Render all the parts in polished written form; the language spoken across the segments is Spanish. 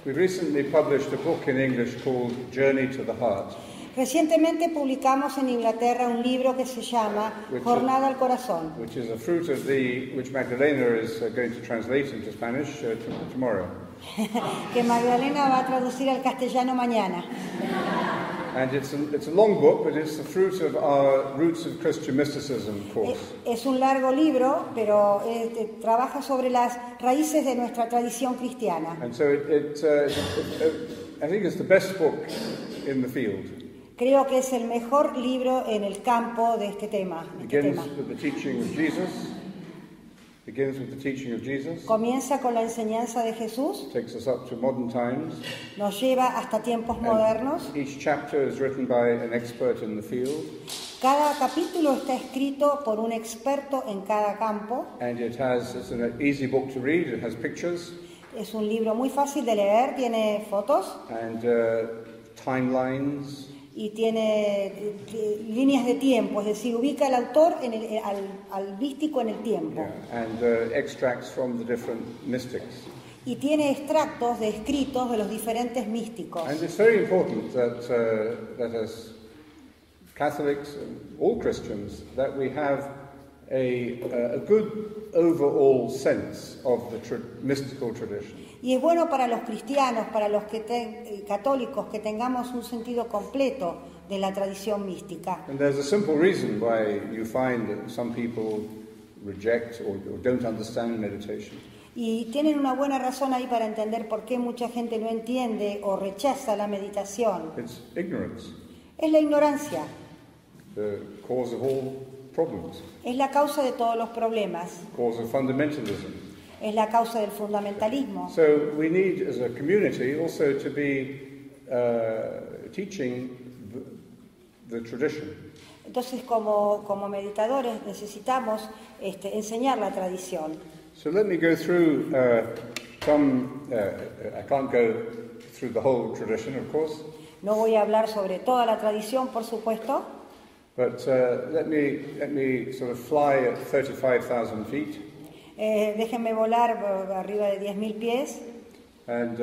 We recently published a book in English called Journey to the Heart. Recientemente publicamos en Inglaterra un libro que se llama Jornada al Corazón, which is a fruit of which Magdalena is going to translate into Spanish tomorrow. que Magdalena va a traducir al castellano mañana. And it's a long book, but it's the fruit of our Roots of Christian Mysticism course. Es un largo libro, pero trabaja sobre las raíces de nuestra tradición cristiana. And so I think it's the best book in the field. Creo que es el mejor libro en el campo de este tema. Begins with the teaching of Jesus. Comienza con la enseñanza de Jesús. Takes us up to modern times. Nos lleva hasta tiempos modernos. Each chapter is written by an expert in the field. Cada capítulo está escrito por un experto en cada campo. And it's an easy book to read. It has pictures. Es un libro muy fácil de leer, tiene fotos. And timelines. Y tiene líneas de tiempo, es decir, ubica al autor al místico en el tiempo. Yeah. And extracts from the different mystics. Y tiene extractos de escritos de los diferentes místicos. And it's very important that as Catholics and all Christians that we have a good overall sense of the mystical tradition. Y es bueno para los cristianos, para los católicos, que tengamos un sentido completo de la tradición mística. And there's a simple reason why you find that some people reject or don't understand meditation. Y tienen una buena razón ahí para entender por qué mucha gente no entiende o rechaza la meditación. It's ignorance. Es la ignorancia. The cause of all problems. Es la causa de todos los problemas. Cause of fundamentalism. Es la causa del fundamentalismo. So we need, as a community, also to be teaching the tradition. Entonces, como meditadores, necesitamos enseñar la tradición. So let me go through I can't go through the whole tradition, of course. No voy a hablar sobre toda la tradición, por supuesto. But let me sort of fly at 35,000 feet. Déjenme volar arriba de 10.000 pies. And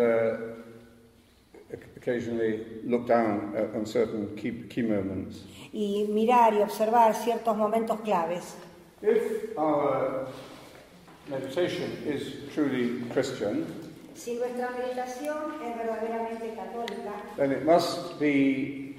occasionally look down on certain key moments. Y mirar y observar ciertos momentos claves. If our meditation is truly Christian, si nuestra meditación es verdaderamente católica, then it must be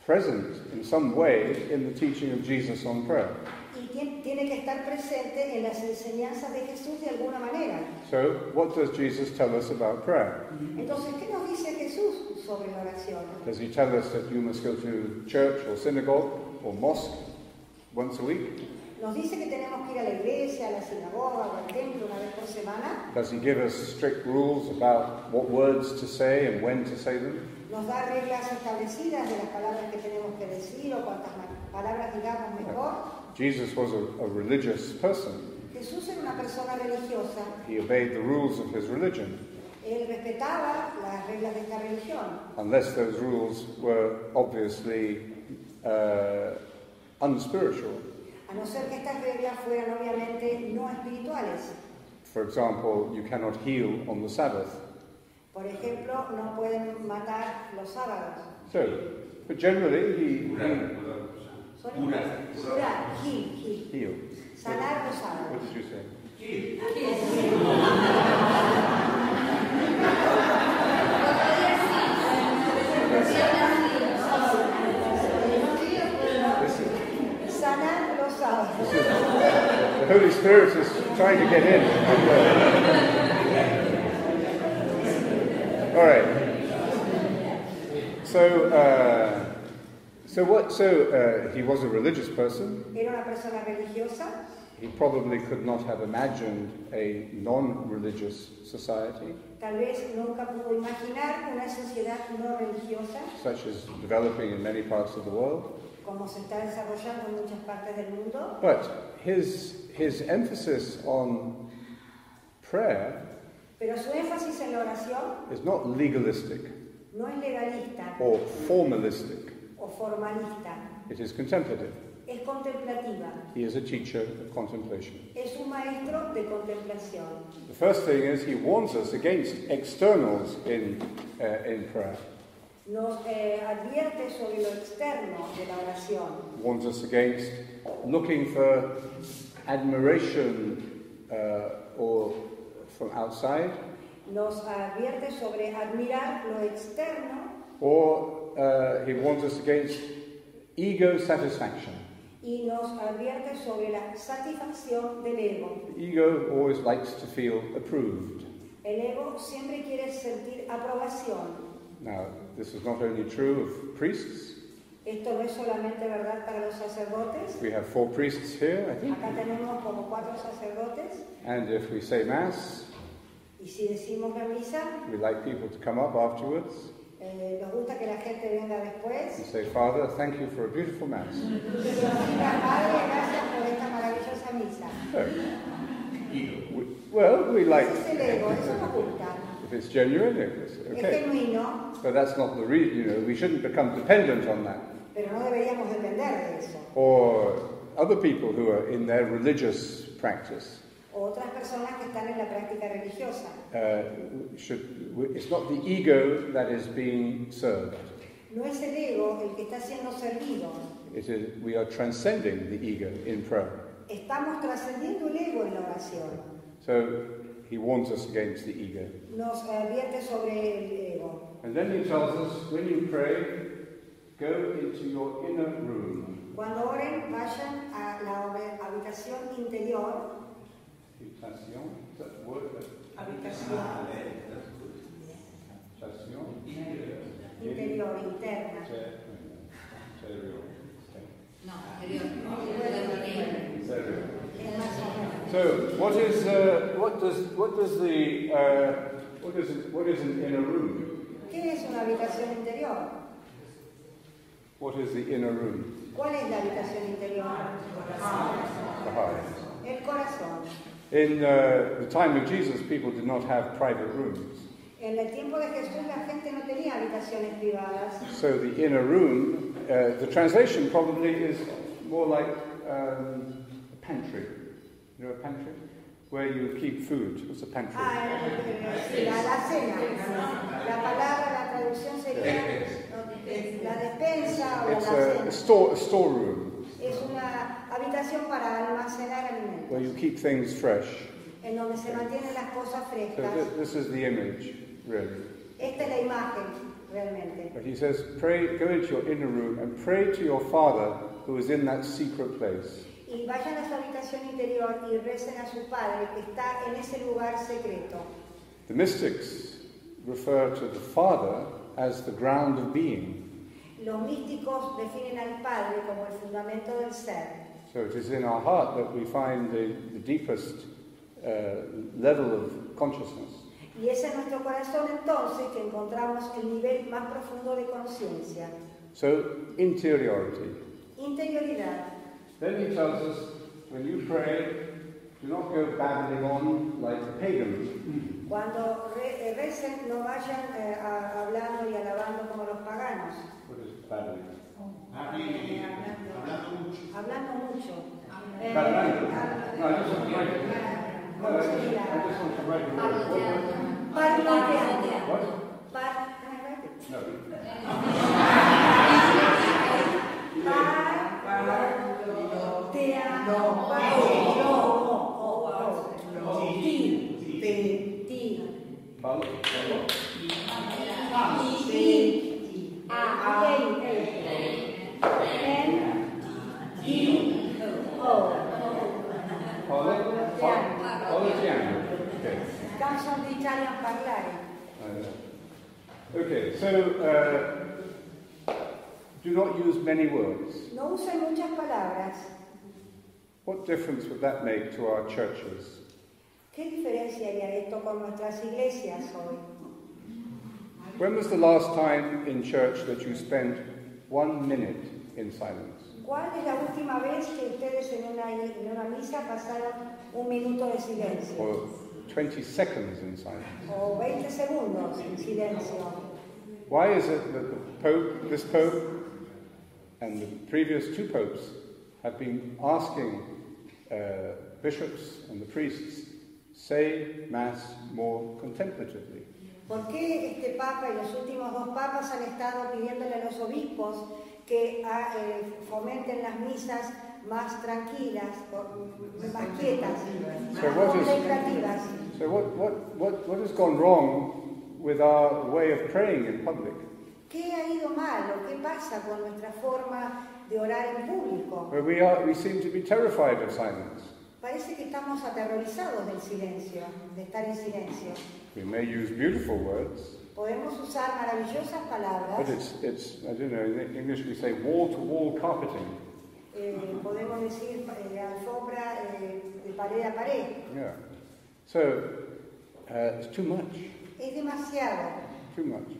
present in some way in the teaching of Jesus on prayer. Y tiene que estar presente en las enseñanzas de Jesús de alguna manera. So, what does Jesus tell us about prayer? Entonces, ¿qué nos dice Jesús sobre la oración? Does he tell us that you must go to church or synagogue or mosque once a week? ¿Nos dice que tenemos que ir a la iglesia, a la sinagoga o al templo una vez por semana? Does he give us strict rules about what words to say and when to say them? ¿Nos da reglas establecidas de las palabras que tenemos que decir o cuántas palabras digamos mejor? Jesus was a religious person. Jesús era una persona religiosa. He obeyed the rules of his religion. Él respetaba las reglas de esta religión. Unless those rules were obviously unspiritual. A no ser que estas reglas fueran obviamente no espirituales. For example, you cannot heal on the Sabbath. Por ejemplo, no pueden matar los sábados. So, but generally heal. Sanar los sábados. What did you say? Heal. Sanar los sábados. The Holy Spirit is trying to get in. All right. So he was a religious person. Era una persona religiosa. He probably could not have imagined a non-religious society. Tal vez nunca pudo imaginar una sociedad no religiosa. Such as developing in many parts of the world. Como se está desarrollando en muchas partes del mundo. But his emphasis on prayer Pero su énfasis en la oración is not legalistic no es legalista or formalistic. o formalista. It is contemplative. Es contemplativa. He is a teacher of contemplation. Es un maestro de contemplación. The first thing is he warns us against externals in prayer. Nos advierte sobre lo externo de la oración. Warns us against looking for admiration or from outside. Nos advierte sobre admirar lo externo. Or he warns us against ego satisfaction. Y nos advierte sobre la satisfacción del ego. The ego always likes to feel approved. El ego siempre quiere sentir aprobación. Now, this is not only true of priests. Esto no es solamente verdad para los sacerdotes. We have 4 priests here, I think. Acá tenemos como 4 sacerdotes. And if we say Mass, Y si decimos la misa, we like people to come up afterwards nos gusta que la gente venga después. and say, Father, thank you for a beautiful Mass. Y que nos diga, Padre, gracias por esta maravillosa misa. Well, we like, Ese es el ego, eso nos gusta. if it's genuine, it's Es okay. genuino, But that's not the reason, we shouldn't become dependent on that. pero no deberíamos depender de eso. Or other people who are in their religious practice. Otras personas que están en la práctica religiosa. It's not the ego that is being served. No es el ego el que está siendo servido. It is, we are transcending the ego in prayer. Estamos trascendiendo el ego en la oración. So he warns us against the ego. Nos advierte sobre el ego. And then he tells us, when you pray, go into your inner room. Cuando oren, vayan a la habitación interior. Habitación, is that the word? Habitación interior, interna. No, interior. So, what is an inner room? ¿Qué es una habitación interior? What is the inner room? ¿Cuál es la habitación interior? The heart. El corazón. In the time of Jesus, people did not have private rooms. En el tiempo de Jesús la gente no tenía habitaciones privadas. So the inner room, the translation probably is more like a pantry. You know a pantry? Where you keep food. What's a pantry? La cena. La palabra, la traducción sería la despensa o la cena. It's a storeroom. Es una habitación para almacenar alimentos. Where you keep things fresh. En donde se mantienen las cosas So frescas. this is the image, really. Esta es la imagen, realmente. But he says, pray, go into your inner room and pray to your Father who is in that secret place. Y vayan a su habitación interior y recen a su Padre que está en ese lugar secreto. The mystics refer to the Father as the ground of being. Los místicos definen al Padre como el fundamento del ser. So it is in our heart that we find the deepest level of consciousness. Y es en nuestro corazón entonces que encontramos el nivel más profundo de conciencia. So, interiority. Interioridad. Then he tells us, when you pray, do not go babbling on like the pagan. Cuando recen, no vayan hablando y alabando como los paganos. What is babbling? Hablando mucho. Babbling. No, I just want to write it. No, I just want to write it. Parloteando. What? Can I write it? No. Canzone di Italian parlare. Okay, so do not use many words. No usen muchas palabras. What difference would that make to our churches? ¿Qué diferencia haría esto con nuestras iglesias hoy? When was the last time in church that you spent 1 minute in silence? ¿Cuál es la última vez que ustedes en una misa pasaron un minuto de silencio? Or 20 seconds in silence? O 20 segundos en silencio. Why is it that the Pope, this Pope, and the previous 2 popes have been asking bishops and the priests, say Mass more contemplatively. ¿Por qué este Papa y los últimos dos papas han estado pidiéndole a los obispos que fomenten las misas más tranquilas, más quietas, más contemplativas? So what has gone wrong with our way of praying in public? ¿Qué ha ido mal o qué pasa con nuestra forma de orar en público? Where we seem to be terrified of silence. Parece que estamos aterrorizados del silencio, de estar en silencio. We may use beautiful words. Podemos usar maravillosas palabras. But it's I don't know, in English we say wall-to-wall carpeting. Podemos decir alfombra de pared a pared. Yeah. So, it's too much. Es demasiado. Too much.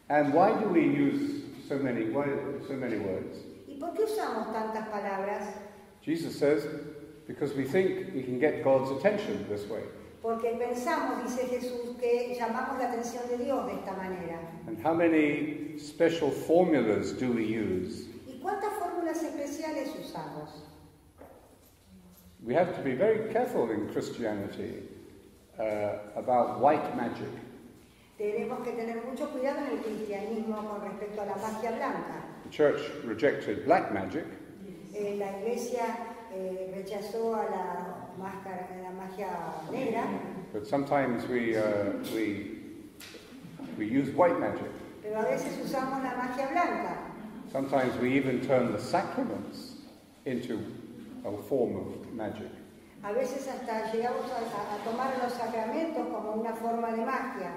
And why do we use so many words? ¿Y por qué usamos tantas palabras? Jesus says, because we think we can get God's attention this way. Porque pensamos, dice Jesús, que llamamos la atención de Dios de esta manera. And how many special formulas do we use? ¿Y cuántas fórmulas especiales usamos? We have to be very careful in Christianity about white magic. Tenemos que tener mucho cuidado en el cristianismo con respecto a la magia blanca. The church rejected black magic. La iglesia rechazó a la magia negra. But sometimes we use white magic. Pero a veces usamos la magia blanca. Sometimes we even turn the sacraments into a form of magic. A veces hasta llegamos a tomar los sacramentos como una forma de magia.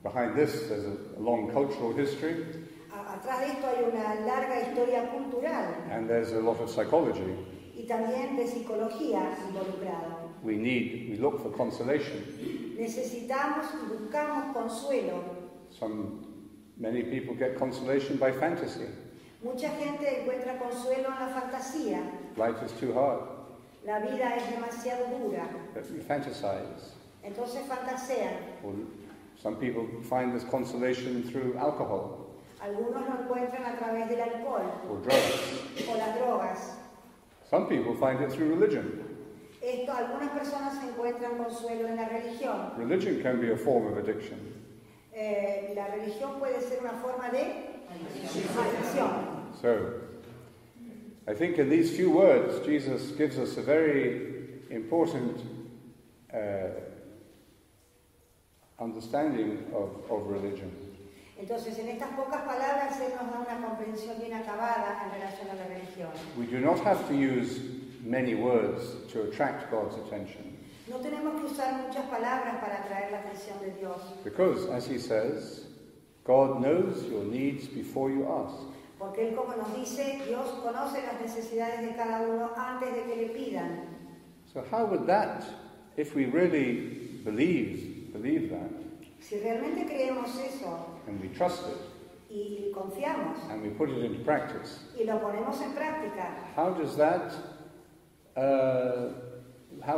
Behind this, there's a long cultural history. Atrás de esto hay una larga historia cultural. And there's a lot of psychology. Y también de psicología involucrada. We look for consolation. Necesitamos y buscamos consuelo. Many people get consolation by fantasy. Mucha gente encuentra consuelo en la fantasía. Life is too hard. La vida es demasiado dura. But we fantasize. Entonces fantasean. Or some people find this consolation through alcohol. Algunos lo encuentran a través del alcohol. Or drugs. O las drogas. Some people find it through religion. Algunas personas encuentran consuelo en la religión. Religion can be a form of addiction. La religión puede ser una forma de adicción. So, I think in these few words, Jesus gives us a very important understanding of religion. Entonces, en estas pocas palabras, Él nos da una comprensión bien acabada en relación a la religión. We do not have to use many words to attract God's attention. No tenemos que usar muchas palabras para atraer la atención de Dios. Because, as he says, God knows your needs before you ask. Porque Él, como nos dice, Dios conoce las necesidades de cada uno antes de que le pidan. So how would that, if we really believe that, si realmente creemos eso, and we trust it, y confiamos, and we put it into practice, y lo ponemos en práctica, how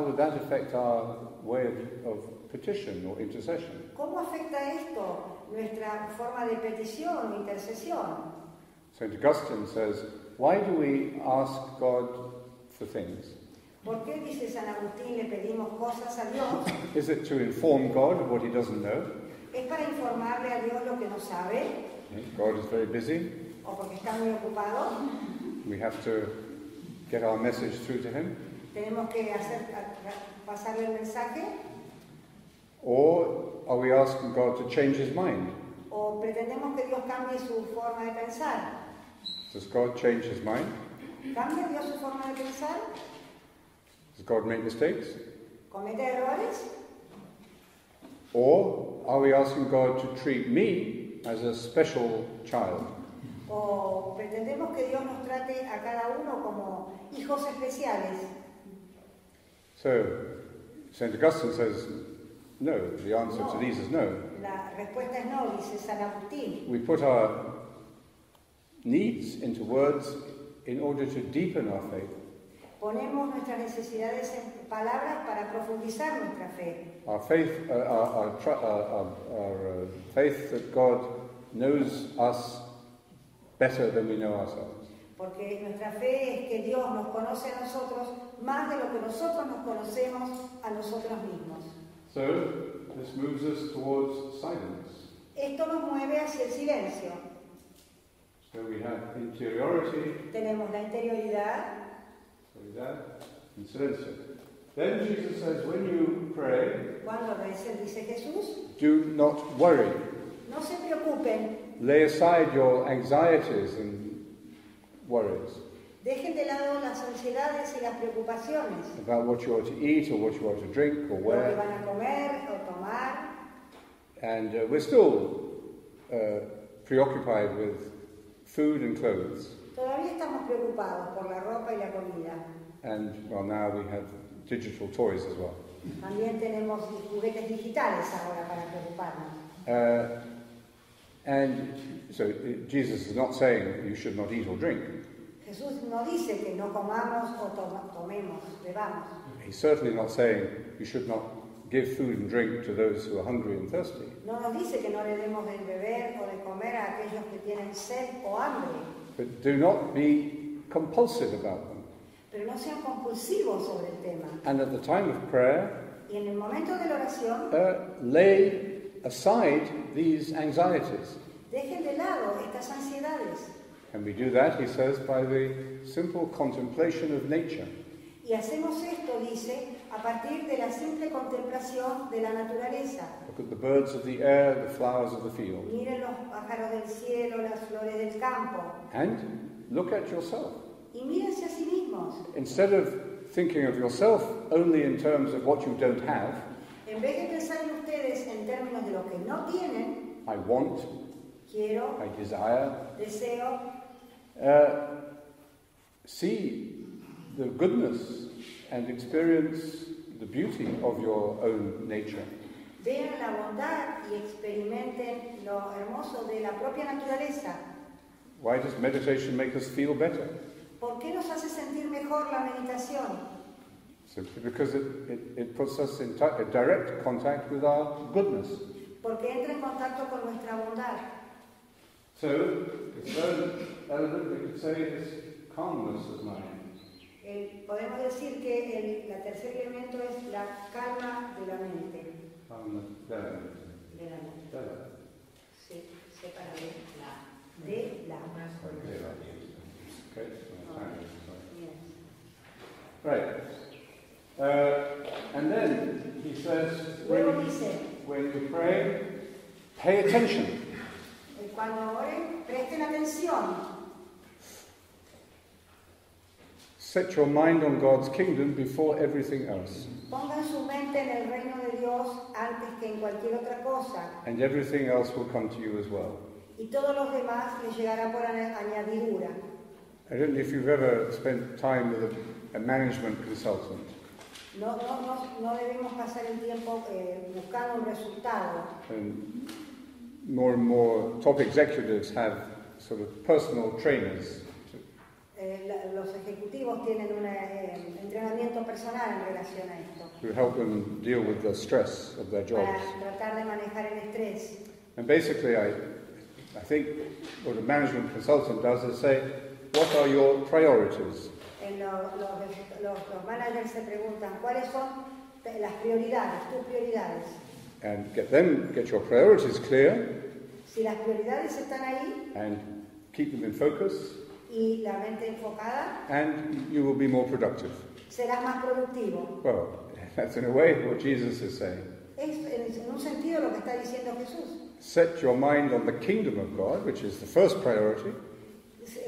would that affect our way of petition or intercession? ¿Cómo afecta esto nuestra forma de petición o intercesión? St. Augustine says, why do we ask God for things? ¿Por qué, dice San Agustín, le pedimos cosas a Dios? Is it to inform God of what he doesn't know? ¿Es para informarle a Dios lo que no sabe? God is very busy. ¿O porque está muy ocupado? We have to get our message through to him. ¿Tenemos que pasarle el mensaje? Or are we asking God to change his mind? ¿O pretendemos que Dios cambie su forma de pensar? Does God change his mind? ¿Cambia Dios su forma de pensar? Does God make mistakes? ¿Comete errores? Or are we asking God to treat me as a special child? ¿O pretendemos que Dios nos trate a cada uno como hijos especiales? So, St. Augustine says, no, the answer to these is no. La respuesta es no, dice San Agustín. We put our needs into words in order to deepen our faith. Ponemos nuestras necesidades en palabras para profundizar nuestra fe. Our faith, faith that God knows us better than we know ourselves. Porque nuestra fe es que Dios nos conoce a nosotros más de lo que nosotros nos conocemos a nosotros mismos. So, this moves us towards silence. Esto nos mueve hacia el silencio. So we have interiority, Tenemos la interioridad and silencio. Then Jesus says, when you pray, cuando recen, dice Jesús, do not worry. no se preocupen, Lay aside your anxieties and worries dejen de lado las ansiedades y las preocupaciones, about what you are to eat or what you are to drink or lo que wear. van a comer o tomar. And we're still preoccupied with food and clothes. Todavía estamos preocupados por la ropa y la comida. And, well, now we have digital toys as well. También tenemos juguetes digitales ahora para preocuparnos. And so Jesus is not saying you should not eat or drink. Jesús no dice que no comamos o tomemos, bebamos. He's certainly not saying you should not give food and drink to those who are hungry and thirsty. No nos dice que no le demos de beber o de comer a aquellos que tienen sed o hambre. But do not be compulsive about them. Pero no sean compulsivos sobre el tema. And at the time of prayer, Y en el momento de la oración, lay aside these anxieties. dejen de lado estas ansiedades. And we do that, he says, by the simple contemplation of nature. Y hacemos esto, dice, a partir de la simple contemplación de la naturaleza. Look at the birds of the air, the flowers of the field. Miren los pájaros del cielo, las flores del campo. And look at yourself. Y mírense a sí mismos. Instead of thinking of yourself only in terms of what you don't have, En vez de pensar en ustedes en términos de lo que no tienen, I want, quiero, I desire, deseo, see the goodness and experience the beauty of your own nature. vean la bondad y experimenten lo hermoso de la propia naturaleza. Why does meditation make us feel better? ¿Por qué nos hace sentir mejor la meditación? Simply because it puts us in direct contact with our goodness. Porque entra en contacto con nuestra bondad. So, the third element we could say is calmness of mind. Podemos decir que el tercer elemento es la calma de la mente. Calmness, De la mente. Sí, separa de la. Okay. Yes. Right. And then he says, Luego dice, when you pray, pay attention. cuando oren, presten atención. Set your mind on God's kingdom before everything else. Pongan su mente en el reino de Dios antes que en cualquier otra cosa. And everything else will come to you as well. Y todos los demás les llegará por añadidura. I don't know if you've ever spent time with a management consultant. No debemos pasar el tiempo buscando un resultado. And more top executives have sort of personal trainers. Los ejecutivos tienen un entrenamiento personal en relación a esto. To help them deal with the stress of their jobs. Para tratar de manejar el estrés. And basically, I think what a management consultant does is say, what are your priorities? Los managers se preguntan, ¿cuáles son las prioridades, tus prioridades? And get your priorities clear. Si las prioridades están ahí. And keep them in focus. Y la mente enfocada. And you will be more productive. Serás más productivo. Well, that's in a way what Jesus is saying. Es en un sentido lo que está diciendo Jesús. Set your mind on the kingdom of God, which is the first priority.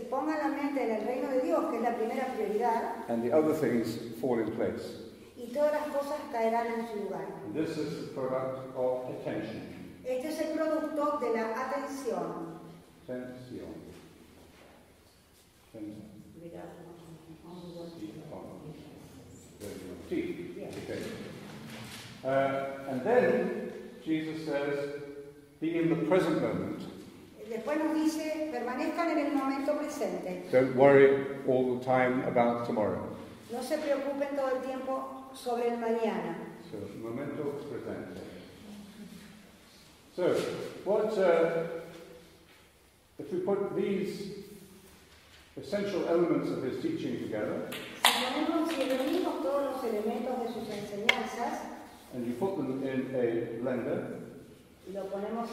Ponga la mente en el reino de Dios, que es la primera prioridad. And the other things fall in place. Y todas las cosas caerán en su lugar. And this is the product of attention. Este es el producto de la atención. Atención. Okay. And then Jesus says, be in the present moment. Después nos dice, permanezcan en el momento presente. Don't worry all the time about tomorrow. No se preocupen todo el tiempo sobre el mañana. So, momento presente. So, what if we put these essential elements of his teaching together, si reunimos todos los elementos de sus enseñanzas and you put them in a blender, y lo ponemos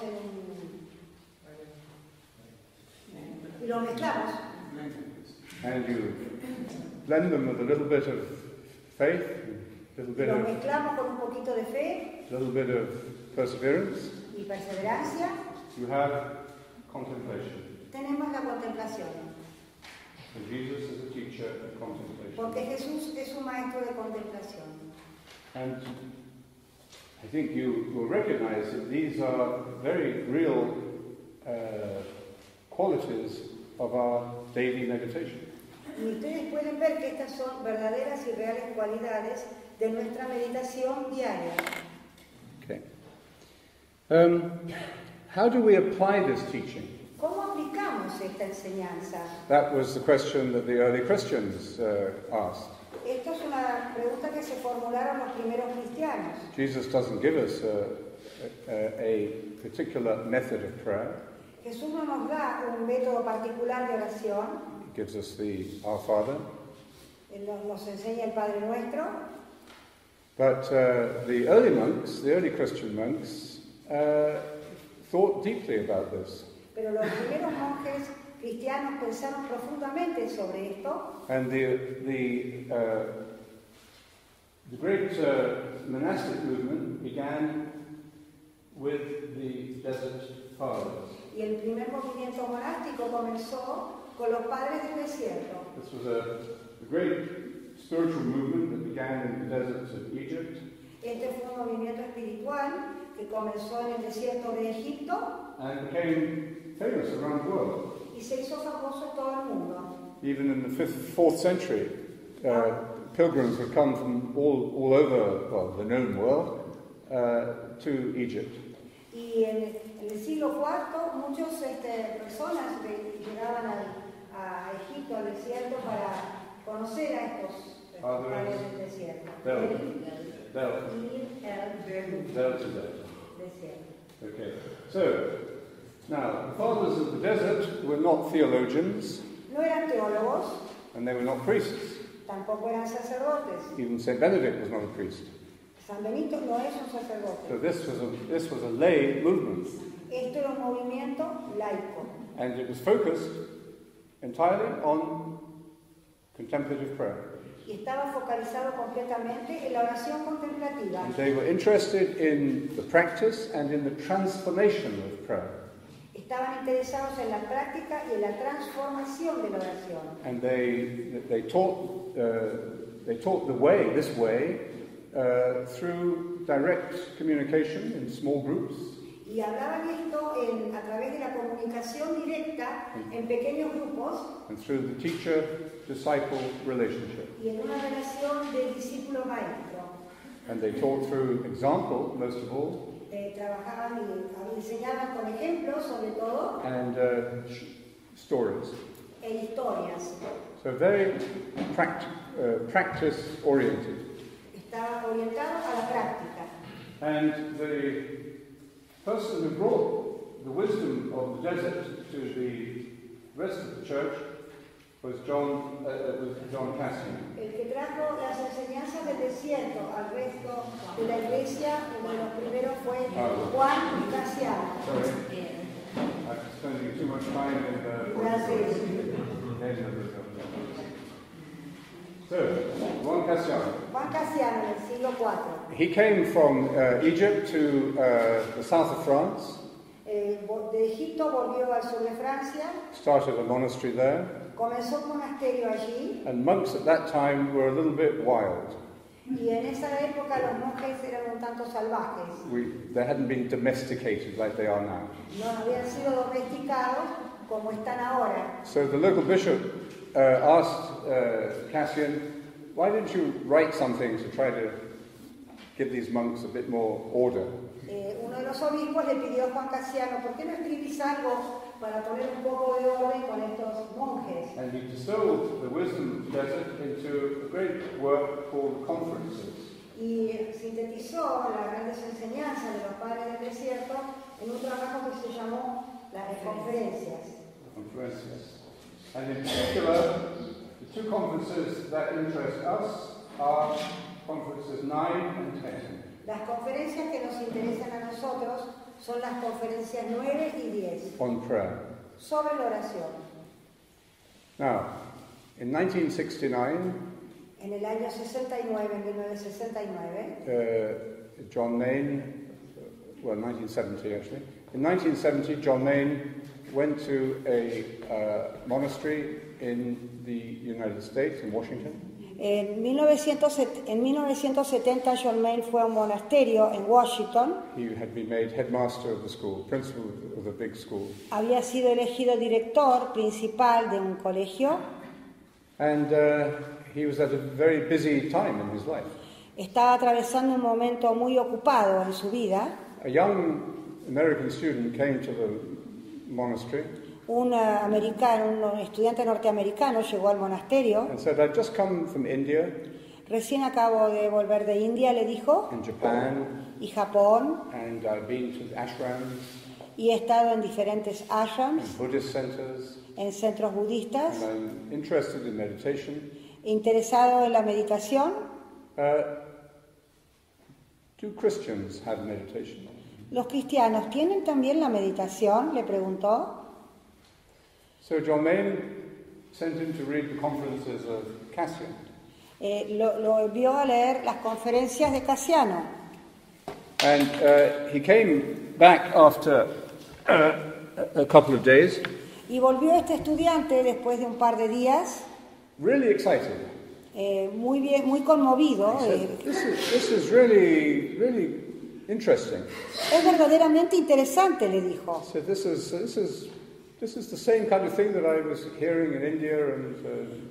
y lo mezclamos, and you blend them with a little bit of faith, a little bit lo of mezclamos con un poquito de fe a little bit of perseverance, y perseverancia, you have contemplation. tenemos la contemplación. And Jesus is a teacher of contemplation. Porque Jesús es un maestro de contemplación. And I think you will recognize that these are very real qualities of our daily meditation. Y ustedes pueden ver que estas son verdaderas y reales cualidades de nuestra meditación diaria. Okay. How do we apply this teaching? ¿Cómo aplicamos esta enseñanza? That was the question that the early Christians asked. Esto es una pregunta que se formularon los primeros cristianos. Jesus doesn't give us a particular method of prayer. Jesús no nos da un método particular de oración. He gives us the Our Father. Él nos enseña el Padre Nuestro. But the early monks, the early Christian monks, thought deeply about this. Pero los primeros monjes cristianos pensaron profundamente sobre esto. And the great monastic movement began with the desert fathers. Y el primer movimiento monástico comenzó con los padres del desierto. This was a great spiritual movement that began in the deserts of Egypt. Este fue un movimiento espiritual que comenzó en el desierto de Egipto And became famous around the world. y se hizo famoso en todo el mundo. Even in the 4th century, pilgrims would come from all over, well, the known world, to Egypt. Y en el siglo IV muchas personas llegaban a Egipto, al desierto, para conocer a estos padres del desierto. Okay. So, now, the fathers of the desert were not theologians, No eran teólogos, and they were not priests. tampoco eran sacerdotes. Even St. Benedict was not a priest. San Benito no es un sacerdote. So this was a lay movement, Esto era un movimiento laico and it was focused entirely on contemplative prayer. y estaba focalizado completamente en la oración contemplativa. And they were interested in the practice and in the transformation of prayer. Estaban interesados en la práctica y en la transformación de la oración. And they taught this way through direct communication in small groups. Y hablaban esto a través de la comunicación directa en pequeños grupos And through the teacher-disciple relationship. y en una relación de discípulo-maestro. And they taught through example, most of all, Trabajaban y enseñaban con ejemplos, sobre todo, and stories. e historias. So very practice-oriented. Estaba orientado a la práctica. And the person who brought the wisdom of the desert to the rest of the church was John Cassian. El que trajo las enseñanzas del desierto al resto de la iglesia, uno de los primeros fue Juan Páez. Sorry, I'm spending too much time in the So, Juan Cassian. Juan Páez en el siglo IV. He came from Egypt to the south of France, De Egipto volvió al sur de Francia, started a monastery there, comenzó un monasterio allí, and monks at that time were a little bit wild. y en esa época los monjes eran un tanto salvajes. They hadn't been domesticated like they are now. No habían sido domesticados como están ahora. So the local bishop asked Cassian, why don't you write something to try to give these monks a bit more order? Uno de los obispos le pidió a Juan Cassiano, ¿por qué no escribís algo para poner un poco de orden con estos monjes? And he distilled the wisdom of the desert into a great work called Conferences. Y sintetizó las grandes enseñanzas de los padres del desierto en un trabajo que se llamó las conferencias. Conferences. And in particular, the two conferences that interest us are conferences 9 and 10. Las conferencias que nos interesan a nosotros son las conferencias 9 y 10 on prayer. sobre la oración. Now, in 1969, En el año 69, en 1969, John Main, well, 1970 actually. In 1970, John Main went to a monastery in the United States, in Washington. En 1970 John Main fue a un monasterio en Washington. He had been made headmaster of the school, principal of the big school. Había sido elegido director principal de un colegio. And he was at a very busy time in his life. Estaba atravesando un momento muy ocupado en su vida. A young American student came to the monastery. Un estudiante norteamericano llegó al monasterio. And said, I've just come from India. Recién acabo de volver de India, le dijo. And Japan. Y Japón. And I've been to ashrams. Y he estado en diferentes ashrams. And Buddhist centers. En centros budistas. And I'm interested in meditation. Interesado en la meditación. Do Christians have meditation? ¿Los cristianos tienen también la meditación?, le preguntó. So John Main sent him to read the conferences of Cassian. Lo envió a leer las conferencias de Casiano. And he came back after a couple of days. Y volvió este estudiante después de un par de días. Really excited. Muy bien, muy conmovido. This is really interesting. Es verdaderamente interesante, le dijo. So this is the same kind of thing that I was hearing in India and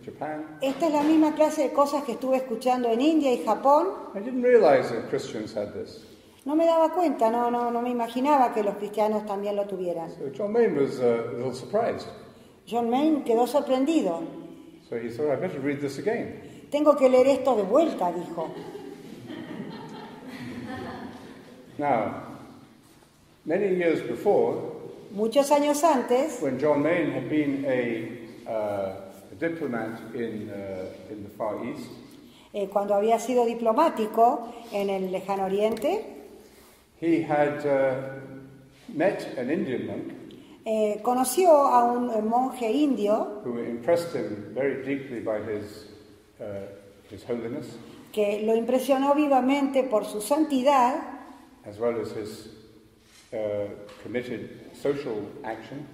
Japan. Esta es la misma clase de cosas que estuve escuchando en India y Japón. I didn't realize that Christians had this. No me daba cuenta, no me imaginaba que los cristianos también lo tuvieran. So John Main was a little surprised. John Main quedó sorprendido. So he thought, I better read this again. Tengo que leer esto de vuelta, dijo. Now, many years before, muchos años antes, when John Main had been a diplomat in the Far East, cuando había sido diplomático en el Lejano Oriente, he had met an Indian monk conoció a un monje indio who impressed him very deeply by his holiness, que lo impresionó vivamente por su santidad, as well as his committed social action.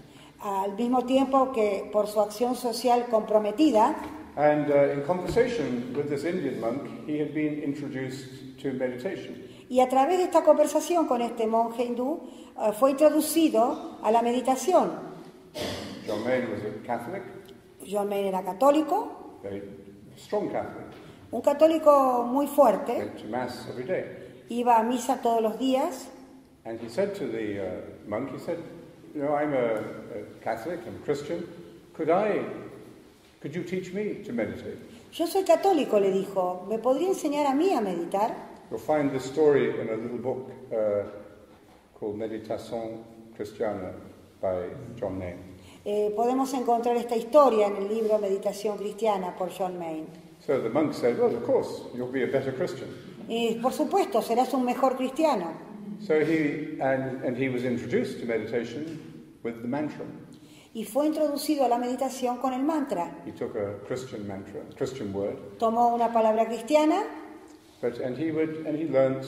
Al mismo tiempo que por su acción social comprometida. And in conversation with this Indian monk, he had been introduced to meditation. Y a través de esta conversación con este monje hindú, fue introducido a la meditación. John Main was a Catholic. John Main era católico. Very strong Catholic. Un católico muy fuerte. Went to mass every day. Iba a misa todos los días. And he said to the monk, he said, you know, I'm a Catholic, I'm a Christian. Could you teach me to meditate? Yo soy católico, le dijo. ¿Me podría enseñar a mí a meditar? You'll find this story in a little book called Meditación Cristiana by John Main. Podemos encontrar esta historia en el libro Meditación Cristiana por John Main. So the monk said, well, of course, you'll be a better Christian. Por supuesto, serás un mejor cristiano. So he was introduced to meditation with the mantra. Y fue introducido a la meditación con el mantra. He took a Christian mantra, a Christian word. Tomó una palabra cristiana. And he learned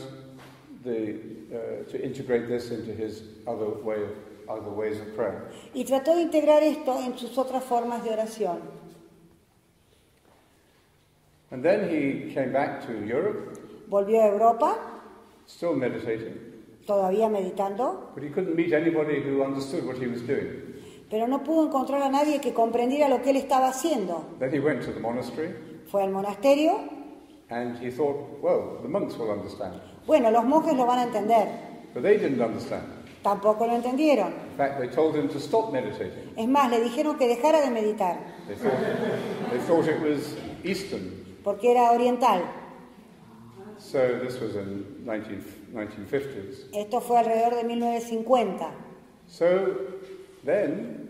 to integrate this into his other ways of prayer. Y trató de integrar esto en sus otras formas de oración. And then he came back to Europe. Volvió a Europa. Still meditating. Todavía meditando. But he couldn't meet anybody who understood what he was doing. Pero no pudo encontrar a nadie que comprendiera lo que él estaba haciendo. Then he went to the monastery. Fue al monasterio. And he thought, well, the monks will understand. Bueno, los monjes lo van a entender. But they didn't understand. Tampoco lo entendieron. In fact, they told him to stop meditating. Es más, le dijeron que dejara de meditar. They thought it was Eastern. Porque era oriental. So this was in 1950s. Esto fue alrededor de 1950. So then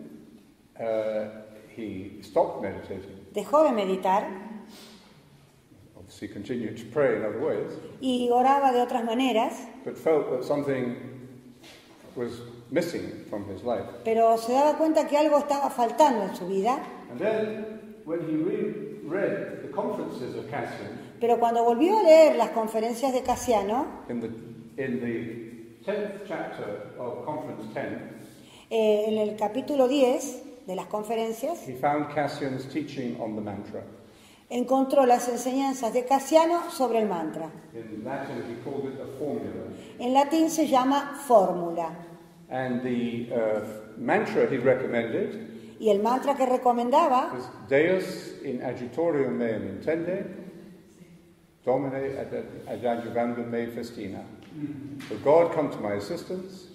he stopped meditating. Dejó de meditar Obviously continued to pray in other ways. y oraba de otras maneras, But felt that something was missing from his life. pero se daba cuenta que algo estaba faltando en su vida. And then, when he read the conferences of Cassian, Pero cuando volvió a leer las conferencias de Cassiano, in the 10th chapter of Conference 10, en el capítulo 10 de las conferencias, he found Cassian's teaching on the mantra. encontró las enseñanzas de Cassiano sobre el mantra. In Latin, he called it a formula. En latín se llama fórmula. And the mantra he recommended Y el mantra que recomendaba was Deus in adjutorium meum intende, Domine ad adjuvandum mei festina. O God, come to my assistance.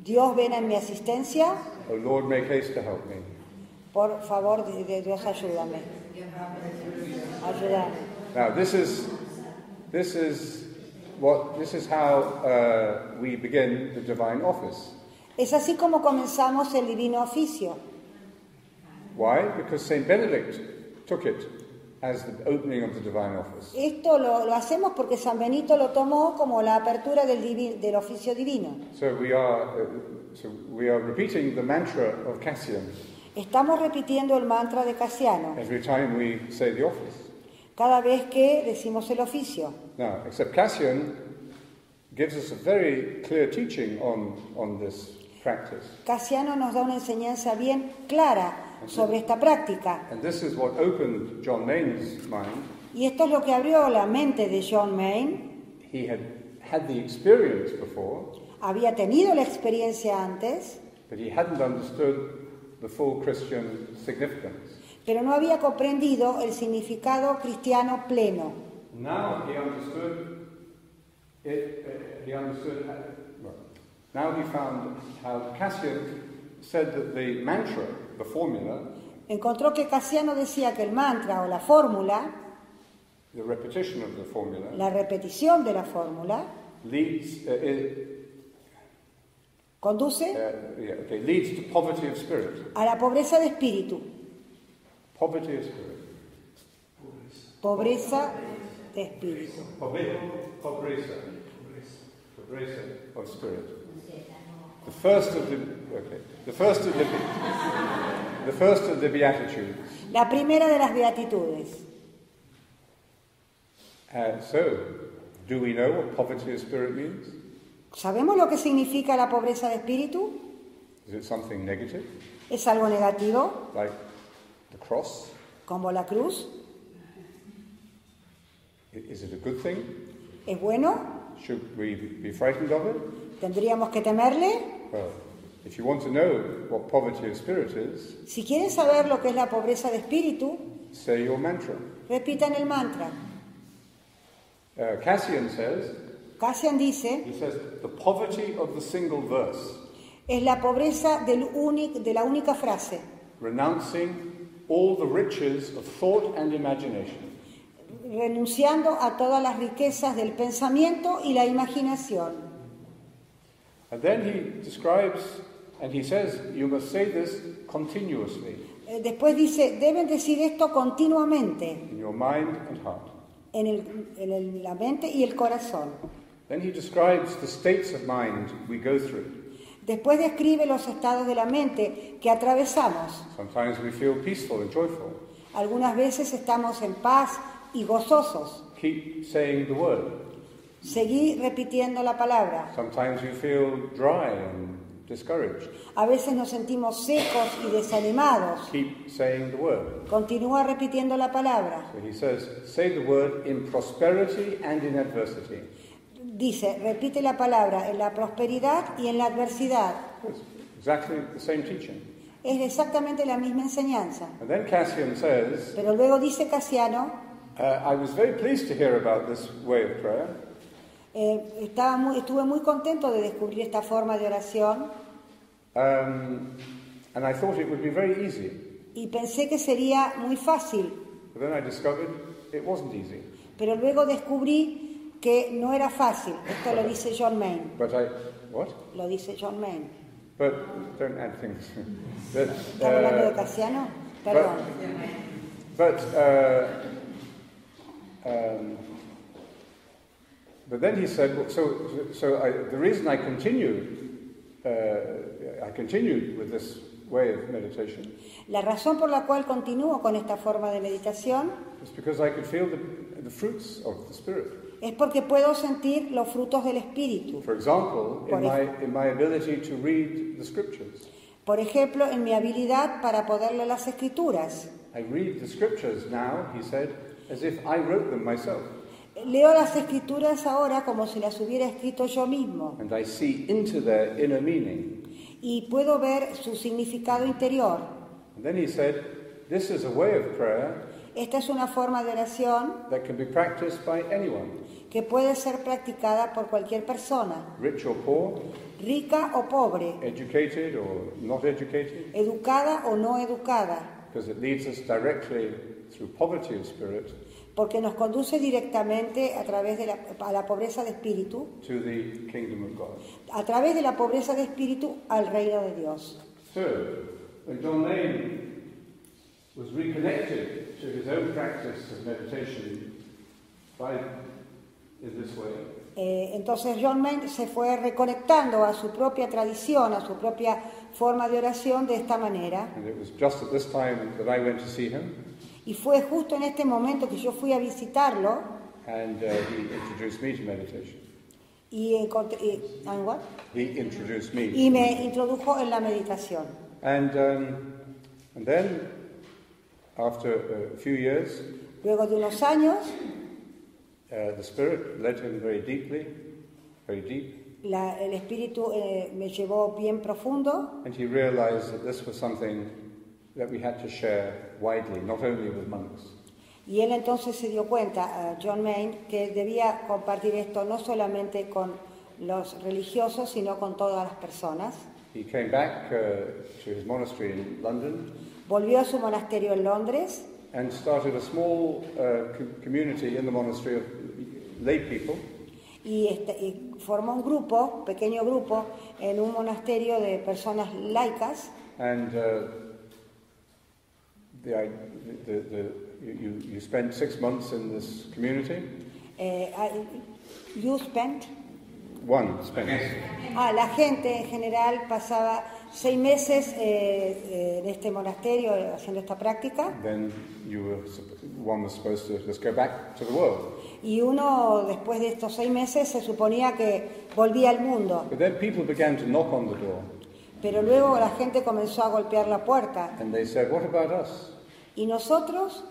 Dios, ven en mi asistencia. O Lord, make haste to help me. Por favor, de Dios, ayúdame. Ayúdame. Now, this is how we begin the divine office. Es así como comenzamos el divino oficio. Why? Because Saint Benedict took it as the opening of the divine office. Esto lo hacemos porque San Benito lo tomó como la apertura del oficio divino. So we are repeating the mantra of Cassian Estamos repitiendo el mantra de Cassiano every time we say the office. cada vez que decimos el oficio. Now, except Cassian gives us a very clear teaching on this practice. Cassiano nos da una enseñanza bien clara sobre esta práctica. And this is what opened John Main's mind. Y esto es lo que abrió la mente de John Main. He had the experience before, Había tenido la experiencia antes, but he hadn't understood the full Christian significance. pero no había comprendido el significado cristiano pleno. Now he understood it. Now he found how Cassian said that the mantra, the formula, Encontró que Cassiano decía que el mantra o la fórmula, the repetition of the formula, la repetición de la fórmula, leads conduce leads to poverty of spirit. a la pobreza de espíritu. Poverty of spirit. Pobreza de espíritu. Pobreza of spirit. The first of the Beatitudes. La primera de las beatitudes. So, do we know what poverty of spirit means? ¿Sabemos lo que significa la pobreza de espíritu? Is it something negative, ¿Es algo negativo, like the cross? como la cruz? Is it a good thing? ¿Es bueno? Should we be frightened of it? ¿Tendríamos que temerle? Well, if you want to know what poverty of spirit is, Si quieren saber lo que es la pobreza de espíritu, say your mantra. repitan el mantra. Cassian says, Cassian dice, he says, the poverty of the single verse, es la pobreza de la única frase, renouncing all the riches of thought and imagination. renunciando a todas las riquezas del pensamiento y la imaginación. And then he describes, and he says, you must say this continuously Después dice, deben decir esto continuamente, in your mind and heart. en la mente y el corazón. Then he describes the states of mind we go through. Después describe los estados de la mente que atravesamos. Sometimes we feel peaceful and joyful. Algunas veces estamos en paz y gozosos. Keep saying the word. Seguí repitiendo la palabra. Sometimes you feel dry and discouraged. A veces nos sentimos secos y desanimados. Keep saying the word. Continúa repitiendo la palabra. So he says, say the word in prosperity and in adversity. Dice, repite la palabra en la prosperidad y en la adversidad. It's exactly the same teaching. Es exactamente la misma enseñanza. And then Cassian says, Pero luego dice Cassiano, I was very pleased to hear about this way of prayer. estuve muy contento de descubrir esta forma de oración And I thought it would be very easy. y pensé que sería muy fácil, But then I discovered it wasn't easy. pero luego descubrí que no era fácil. Esto lo dice John Main. What? Lo dice John Main. But don't add things. But, ¿Está hablando de Cassiano? Perdón. But then he said, the reason I continued with this way of meditation. La razón por la cual continúo con esta forma de meditación is because I could feel the fruits of the Spirit. Es porque puedo sentir los frutos del Espíritu. For example, in my ability to read the Scriptures. Por ejemplo, en mi habilidad para poder leer las Escrituras. I read the Scriptures now, he said, as if I wrote them myself. Leo las Escrituras ahora como si las hubiera escrito yo mismo. And I see into their inner meaning. Y puedo ver su significado interior. And then he said, this is a way of prayer. Esta es una forma de oración that can be practiced by anyone. Que puede ser practicada por cualquier persona. Rich or poor. Rica o pobre. Educated or not educated. Educada o no educada. Because it leads us directly through poverty of spirit. Porque nos conduce directamente a través de la pobreza de espíritu. To the kingdom of God. A través de la pobreza de espíritu al reino de Dios. So, when John Lane was reconnected to his own practice of meditation in this way. Entonces John Maine se fue reconectando a su propia tradición, a su propia forma de oración de esta manera. And it was just at this time that I went to see him. Y fue justo en este momento que yo fui a visitarlo. And he introduced me to meditation. Y what? He introduced me. Y me introdujo en la meditación. And then, after a few years, luego de unos años, the Spirit led him very deep. El Espíritu me llevó bien profundo. And he realized that this was something that we had to share widely, not only with monks. Y él entonces se dio cuenta, John Maine, que debía compartir esto no solamente con los religiosos, sino con todas las personas. He came back to his monastery in London. Volvió a su monasterio en Londres. And started a small community in the monastery of lay people. Y formó un grupo, pequeño grupo, en un monasterio de personas laicas. And you spent 6 months in this community. You spent? Spent. La gente en general pasaba 6 meses en este monasterio haciendo esta práctica. Then one was supposed to just go back to the world. Y uno, después de estos 6 meses, se suponía que volvía al mundo. But then people began to knock on the door. Pero luego la gente comenzó a golpear la puerta. And they said, "What about us? Y nosotros,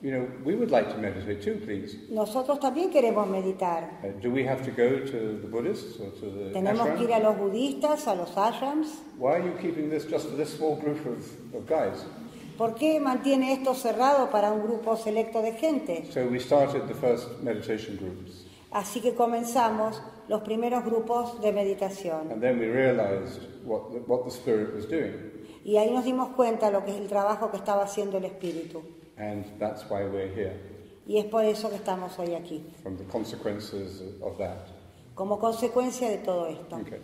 we would like to meditate too, please." Nosotros también queremos meditar. Do we have to go to the Buddhists or to the ¿Tenemos ashram? que ir a los budistas, a los ashrams? Why are you keeping this just for this small group of guys? ¿Por qué mantiene esto cerrado para un grupo selecto de gente? So we started the first meditation groups. Así que comenzamos los primeros grupos de meditación. And then we realized what the Spirit was doing. Y ahí nos dimos cuenta lo que es el trabajo que estaba haciendo el Espíritu. And that's why we're here. Y es por eso que estamos hoy aquí. From the consequences of that. Como consecuencia de todo esto. Okay.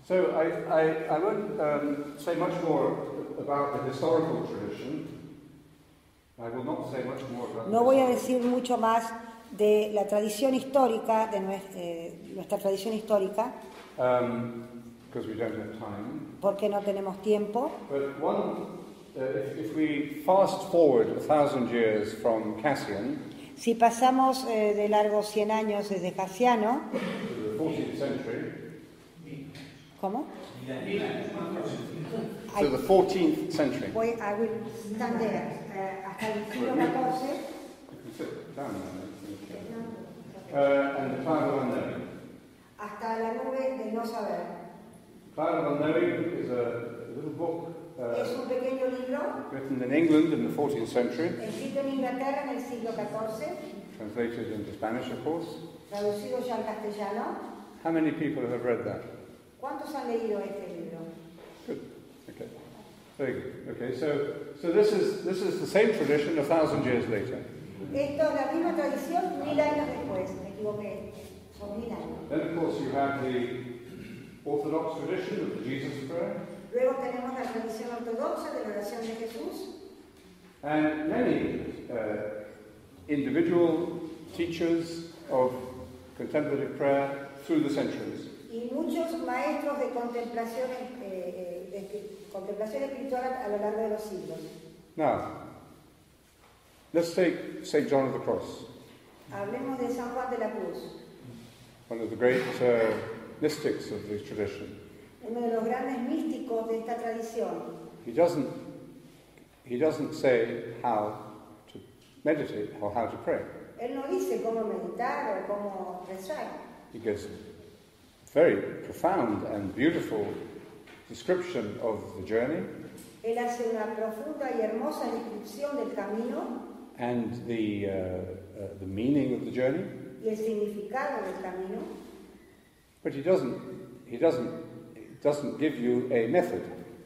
So I won't say much more about the historical tradition. I will not say much more about. No voy a decir mucho más de la tradición histórica, de nuestra tradición histórica. Because we don't have time. Porque no tenemos tiempo. But if we fast forward 1,000 years from Cassian. Si pasamos de largo 100 años desde Casiano. To the 14th century. ¿Cómo? To the 14th century. I will stand there. Hasta el siglo XIV. And the Cloud of Unknowing. Hasta la nube del no saber. Cloud of Unknowing is a little book. Es un pequeño libro. Written in England in the 14th century. Escrito en Inglaterra en el siglo XIV. Translated into Spanish, of course. Traducido ya al castellano. How many people have read that? ¿Cuántos han leído este libro? Good. Okay. Very good. Okay. So this is the same tradition 1,000 years later. Esto es la misma tradición 1000 años después. Me equivoqué. Son 1000 años. Then, of course, you have the Orthodox tradition of the Jesus prayer. Luego tenemos la tradición ortodoxa de la oración de Jesús. And many individual teachers of contemplative prayer through the centuries. Y muchos maestros de contemplación espiritual a lo largo de los siglos. Now, let's take St. John of the Cross. Hablemos de San Juan de la Cruz. One of the great mystics of this tradition. Uno de los grandes místicos de esta tradición. He doesn't say how to meditate or how to pray. Él no dice cómo meditar o cómo rezar. He gives a very profound and beautiful description of the journey. Él hace una profunda y hermosa descripción del camino. And the meaning of the journey. Y el significado del camino. But he doesn't give you a method.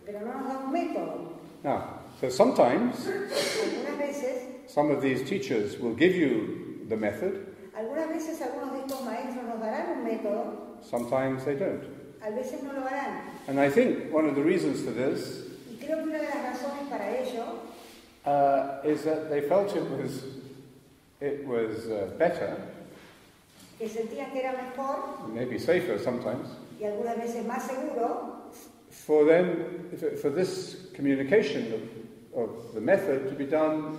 Pero no nos da un método. Now, so sometimes algunas veces, some of these teachers will give you the method. Algunas veces algunos de estos maestros nos darán un método. Sometimes they don't. A veces no lo harán. And I think one of the reasons for this Y creo que una de las razones para ello is that they felt it was better, que sentían que era mejor, maybe safer sometimes, y algunas veces más seguro, for this communication of the method to be done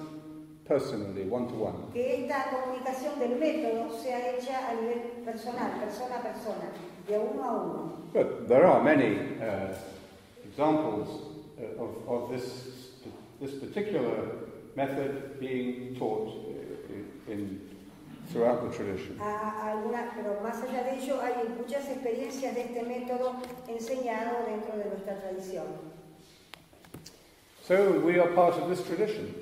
personally, one-to-one. que esta comunicación del método sea hecha a nivel personal, persona a persona, de uno a uno. But there are many examples of this particular method being taught throughout the tradition. Pero más allá de ello hay muchas experiencias de este método enseñado dentro de nuestra tradición. So we are part of this tradition.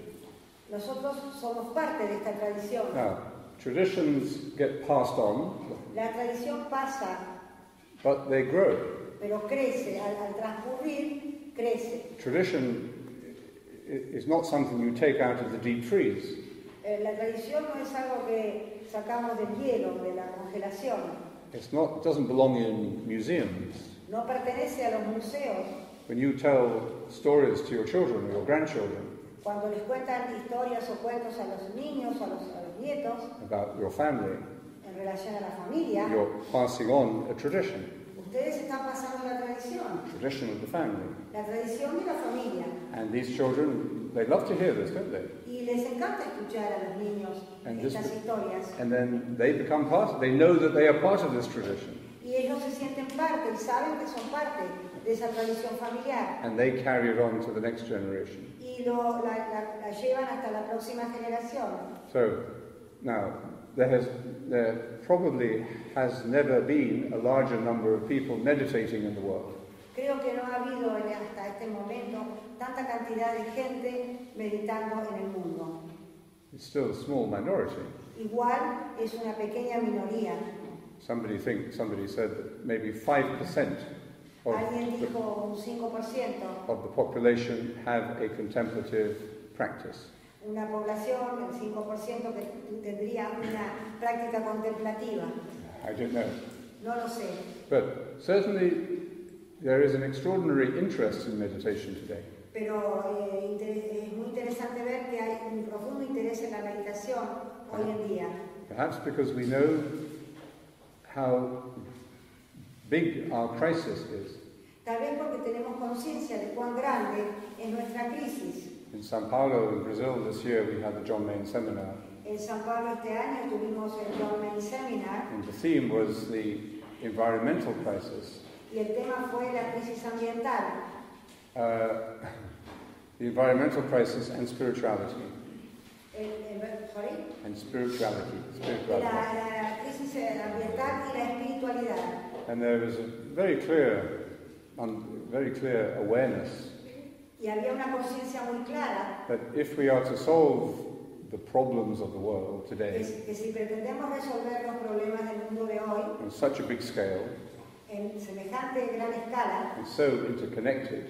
Nosotros somos parte de esta tradición. Now, traditions get passed on. La tradición pasa, but they grow. Pero crece, al transcurrir, crece. Tradition is not something you take out of the deep freeze. La tradición no es algo que sacamos del hielo, de la congelación. It doesn't belong in museums. No pertenece a los museos. When you tell stories to your children or your grandchildren, cuando les cuentan historias o cuentos a los niños o a los nietos, about your family, en relación a la familia, you're passing on a tradition. Ustedes están pasando la tradición. Tradition of the family. La tradición de la familia. And these children, they love to hear this, don't they? Y les encanta escuchar a los niños estas historias. And then they become they know that they are part of this tradition. Y ellos se sienten parte y saben que son parte de esa tradición familiar. And they carry it on to the next generation. Y la llevan hasta la próxima generación. So, now, there probably has never been a larger number of people meditating in the world. Creo que no ha habido hasta este momento tanta cantidad de gente meditando en el mundo. It's still a small minority. Igual es una pequeña minoría. Somebody said that maybe 5% Alguien dijo un 5% of the population have a contemplative practice. Una población, el 5% que tendría una práctica contemplativa. I don't know. No lo sé. But certainly there is an extraordinary interest in meditation today. Pero es muy interesante ver que hay un profundo interés en la meditación hoy en día. Perhaps because we know how big our crisis is. Tal vez porque tenemos conciencia de cuán grande es nuestra crisis. In São Paulo, in Brazil, this year we had the John Main Seminar. En San Pablo este año tuvimos el John Main Seminar. And the theme was the environmental crisis. Y el tema fue la crisis ambiental. The environmental crisis and spirituality. Sorry? And spirituality. La crisis ambiental y la espiritualidad. And there was a very clear awareness Y había una conciencia muy clara that if we are to solve the problems of the world today que si pretendemos resolver los problemas del mundo de hoy on such a big scale en semejante gran escala, and so interconnected,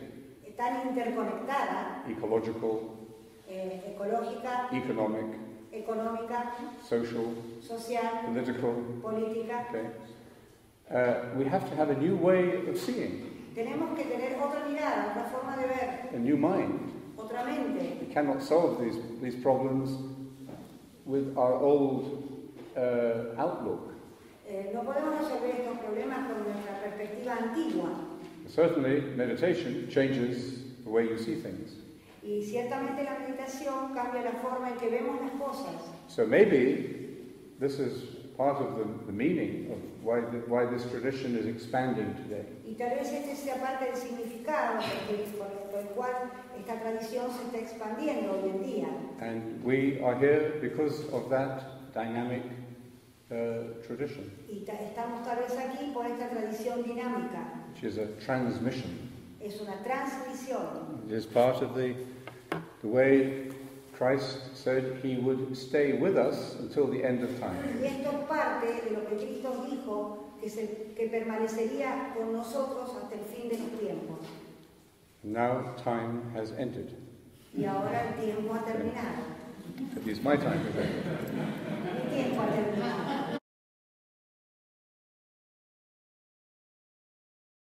tan interconectada, ecological, ecológica, económica, social, política, we have to have a new way of seeing. Tenemos que tener otra mirada, otra forma de ver, A new mind. otra mente. We cannot solve these problems with our old outlook. No podemos resolver estos problemas con nuestra perspectiva antigua. Certainly, meditation changes the way you see things. Y ciertamente la meditación cambia la forma en que vemos las cosas. So maybe this is part of the meaning of why this tradition is expanding today. Y tal vez este sea parte del significado por el cual esta tradición se está expandiendo hoy en día. And we are here because of that dynamic tradition. Y estamos tal vez aquí por esta tradición dinámica. Which is a transmission. Es una transmisión. It is part of the way Christ said he would stay with us until the end of time. Y esto es parte de lo que Cristo dijo que permanecería con nosotros hasta el fin de los tiempos. Now time has entered. Y ahora el tiempo ha terminado. At least my time has ended. Mi tiempo ha terminado.